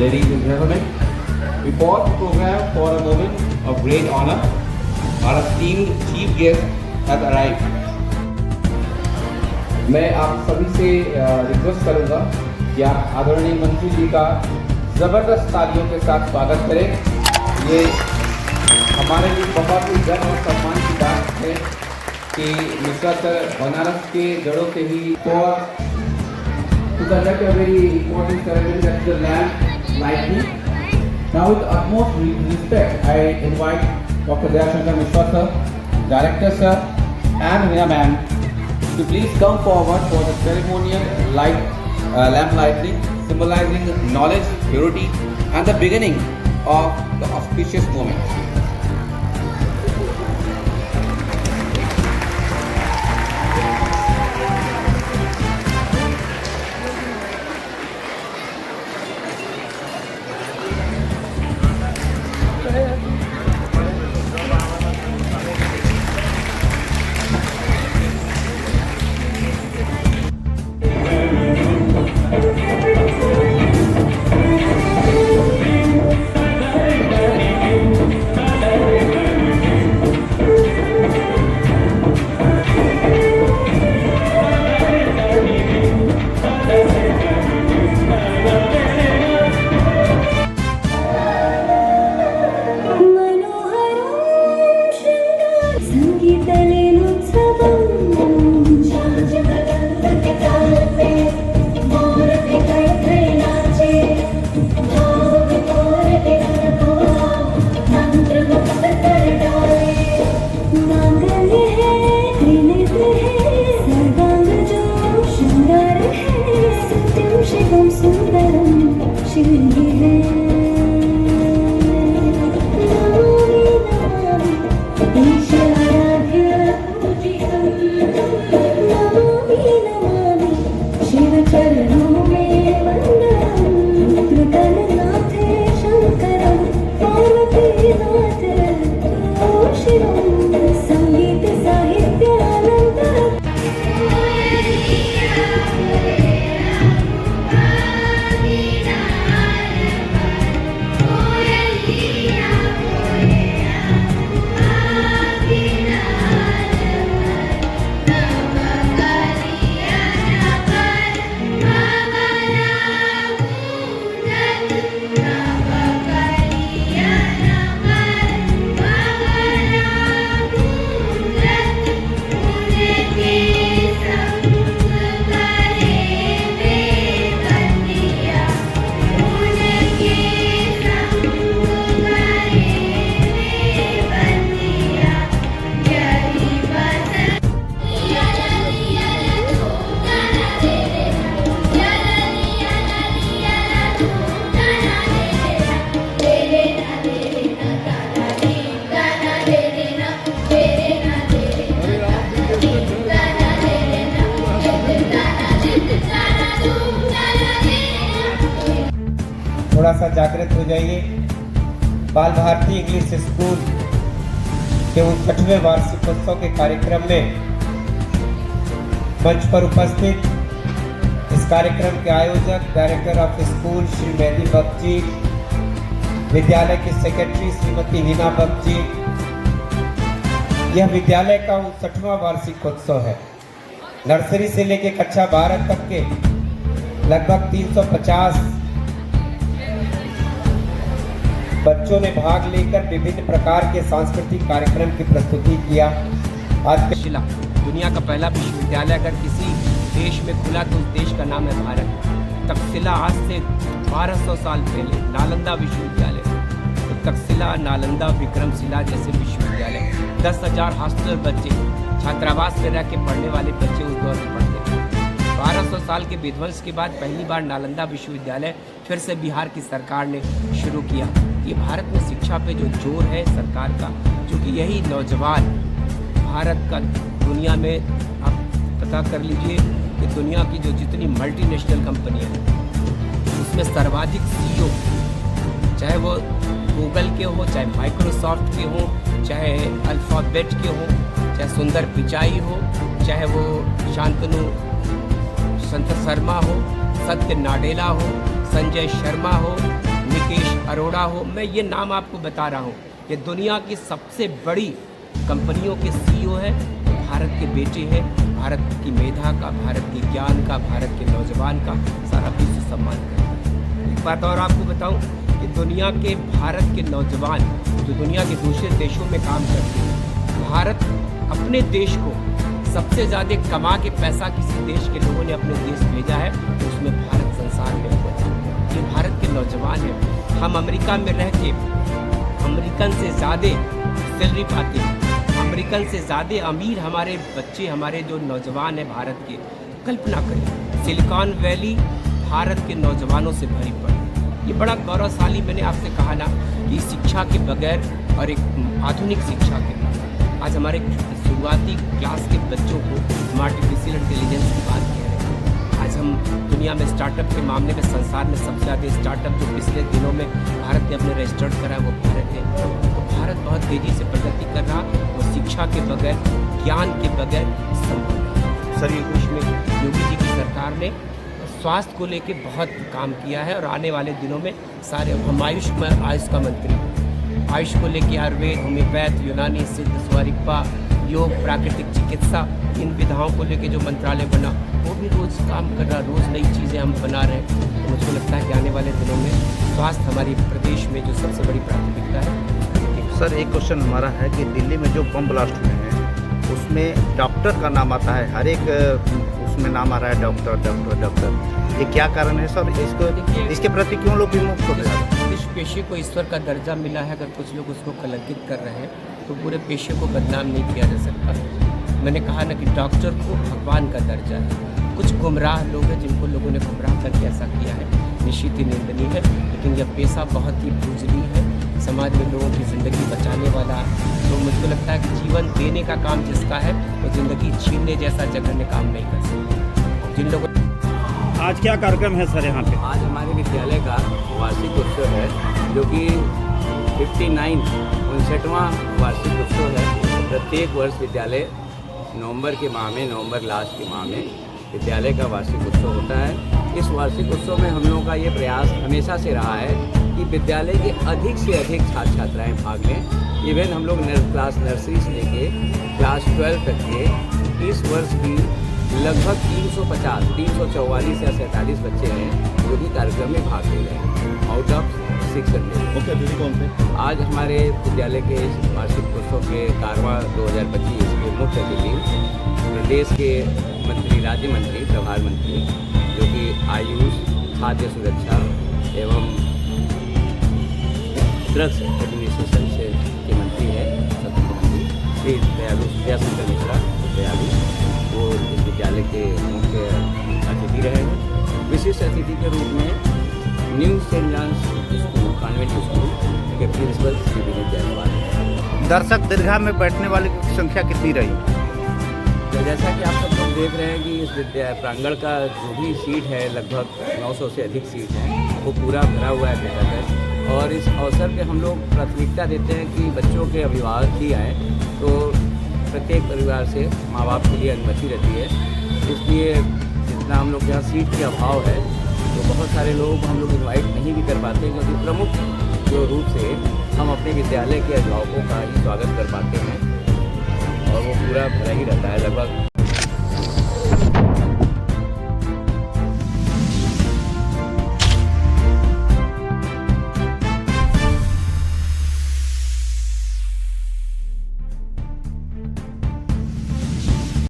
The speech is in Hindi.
ladies and gentlemen, we pause the program for a moment of great honor. Our esteemed chief guest has arrived. मैं आप सभी से रिक्वेस्ट करूंगा कि आप आदरणीय मंत्री जी का ज़बरदस्त तालियों के साथ स्वागत करें। ये हमारे लिए बहुत ही गर्व और सम्मान की बात है कि मिश्रा सर बनारस के जड़ों से ही to conduct a very important ceremony at the land lightly. Now with utmost respect, I invite Dr. Dayashankar Mishra sir, Director sir and Veena ma'am to please come forward for the ceremonial lamp lighting, symbolizing knowledge, purity and the beginning of the auspicious moment. थोड़ा सा जागृत हो जाइए। बाल भारती इंग्लिश स्कूल के 59वें वार्षिकोत्सव के कार्यक्रम में मंच पर उपस्थित इस कार्यक्रम के आयोजक director of school Shri Mehdi Bhakt ji, विद्यालय की सेक्रेटरी श्रीमती वीना भक्त जी। यह विद्यालय का 59वां वार्षिकोत्सव है। नर्सरी से लेकर कक्षा 12 तक के लगभग 350 बच्चों ने भाग लेकर विभिन्न प्रकार के सांस्कृतिक कार्यक्रम की प्रस्तुति किया। आज तक्षशिला दुनिया का पहला विश्वविद्यालय अगर किसी देश में खुला तो उस देश का नाम है भारत। तक्षशिला आज से 1200 साल पहले नालंदा विश्वविद्यालय, तो तक्षशिला, नालंदा, विक्रमशिला जैसे विश्वविद्यालय 10,000 हॉस्टल बच्चे, छात्रावास में रह के पढ़ने वाले बच्चे उस दौर में पढ़ते थे। 1200 साल के विध्वंस के बाद पहली बार नालंदा विश्वविद्यालय फिर से बिहार की सरकार ने शुरू किया। ये भारत में शिक्षा पे जो जोर है सरकार का, क्योंकि यही नौजवान भारत का दुनिया में, आप पता कर लीजिए कि दुनिया की जो जितनी मल्टीनेशनल कंपनियां हैं उसमें सर्वाधिक CEO, चाहे वो गूगल के हो, चाहे माइक्रोसॉफ्ट के हो, चाहे अल्फ़ाबेट के हो, चाहे सुंदर पिचाई हो, चाहे वो शांतनु संत शर्मा हो, सत्य नाडेला हो, संजय शर्मा हो, मुकेश अरोड़ा हो, मैं ये नाम आपको बता रहा हूँ, ये दुनिया की सबसे बड़ी कंपनियों के सीईओ है, भारत के बेटे हैं, भारत की मेधा का, भारत के ज्ञान का, भारत के नौजवान का सारा विश्व सम्मान करता है। एक बात और आपको बताऊं कि दुनिया के भारत के नौजवान जो दुनिया के दूसरे देशों में काम करते हैं, भारत अपने देश को सबसे ज़्यादा कमा के पैसा किसी देश के लोगों ने अपने देश भेजा है तो उसमें भारत संसार में हुआ है। ये भारत के नौजवान हैं। हम अमेरिका में रह के अमेरिकन से ज़्यादा सैलरी पाते हैं, अमेरिकन से ज़्यादा अमीर हमारे बच्चे, हमारे जो नौजवान हैं भारत के। कल्पना करें, सिलिकॉन वैली भारत के नौजवानों से भरी पड़ी। ये बड़ा गौरवशाली, मैंने आपसे कहा ना कि शिक्षा के बगैर और एक आधुनिक शिक्षा के बगैर आज हमारे शुरुआती क्लास के बच्चों को हम आर्टिफिशियल इंटेलिजेंस की बात कह रहे हैं। आज हम दुनिया में स्टार्टअप के मामले में संसार में सबसे ज़्यादा स्टार्टअप जो पिछले दिनों में भारत ने अपने रजिस्टर्ड करा है वो भारत है। तो भारत बहुत तेज़ी से प्रगति कर रहा, वो शिक्षा के बगैर, ज्ञान के बगैर संभव है। सर, उसमें योगी जी की सरकार ने स्वास्थ्य को लेके बहुत काम किया है और आने वाले दिनों में सारे हम आयुष का मंत्री, आयुष को लेके आयुर्वेद, होम्योपैथ, यूनानी, सिद्ध, स्वारिकपा, योग, प्राकृतिक चिकित्सा, इन विधाओं को लेके जो मंत्रालय बना वो भी रोज़ काम कर रहा, रोज़ नई चीज़ें हम बना रहे हैं। तो मुझको लगता है कि आने वाले दिनों में स्वास्थ्य हमारी प्रदेश में जो सबसे बड़ी प्राथमिकता है। सर, एक क्वेश्चन हमारा है कि दिल्ली में जो बम ब्लास्ट हुए हैं उसमें डॉक्टर का नाम आता है, हर एक उसमें नाम आ रहा है डॉक्टर डॉक्टर डॉक्टर। ये क्या कारण है सर? इसके प्रति क्यों लोग विमुख हो रहे हैं? इस पेशे को ईश्वर का दर्जा मिला है, अगर कुछ लोग उसको कलंकित कर रहे हैं तो पूरे पेशे को बदनाम नहीं किया जा सकता। मैंने कहा ना कि डॉक्टर को भगवान का दर्जा है। कुछ गुमराह लोग हैं जिनको लोगों ने गुमराह करके ऐसा किया है, निश्चित ही निंदनीय है। लेकिन यह पेशा बहुत ही पूजनीय है, समाज में लोगों की ज़िंदगी बचाने वाला। तो मुझको लगता है कि जीवन देने का काम जिसका है वो ज़िंदगी छीनने जैसा जघन्य काम नहीं कर सकता। जिन लोगों आज क्या कार्यक्रम है सर यहाँ पे? आज हमारे विद्यालय का वार्षिक उत्सव है, जो कि 59वां वार्षिक उत्सव है। प्रत्येक वर्ष विद्यालय नवंबर के माह में, नवंबर लास्ट के माह में विद्यालय का वार्षिक उत्सव होता है। इस वार्षिक उत्सव में हम लोगों का ये प्रयास हमेशा से रहा है कि विद्यालय के अधिक से अधिक छात्र छात्राएँ भाग लें। इवन हम लोग क्लास नर्सरी से लेके क्लास 12 तक के इस वर्ष की लगभग 344 या 47 बच्चे हैं जो कि कार्यक्रम में भाग ले रहे हैं आउट ऑफ 600। मुख्य अतिथि कौन थे? आज हमारे विद्यालय के वार्षिक उत्सव के कारवां 2025 के मुख्य अतिथि प्रदेश के मंत्री, राज्य मंत्री, प्रभार मंत्री, जो कि आयुष, खाद्य सुरक्षा एवं ड्रग्स एडमिनिस्ट्रेशन से के मंत्री है श्री दयाशंकर मिश्रा दयालु, वो इस विद्यालय के मुख्य अतिथि रहे हैं। विशिष्ट अतिथि के रूप में new saint John's school, convent school के प्रिंसिपल श्री विनीत जायसवाल। दर्शक दीर्घा में बैठने वाले की संख्या कितनी रही? तो जैसा कि आप सब लोग देख रहे हैं कि इस प्रांगण का जो भी सीट है, लगभग 900 से अधिक सीट हैं, वो पूरा भरा हुआ है बेहतर। और इस अवसर पे हम लोग प्राथमिकता देते हैं कि बच्चों के अभिभावक ही आएँ, तो प्रत्येक परिवार से माँ बाप के लिए अनुमति रहती है। इसलिए जितना हम लोग यहाँ सीट के अभाव है तो बहुत सारे लोग हम लोग इन्वाइट नहीं भी कर पाते, क्योंकि प्रमुख जो रूप से हम अपने विद्यालय के अभिभावकों का ही स्वागत कर पाते हैं और वो पूरा भरा ही रहता है लगभग।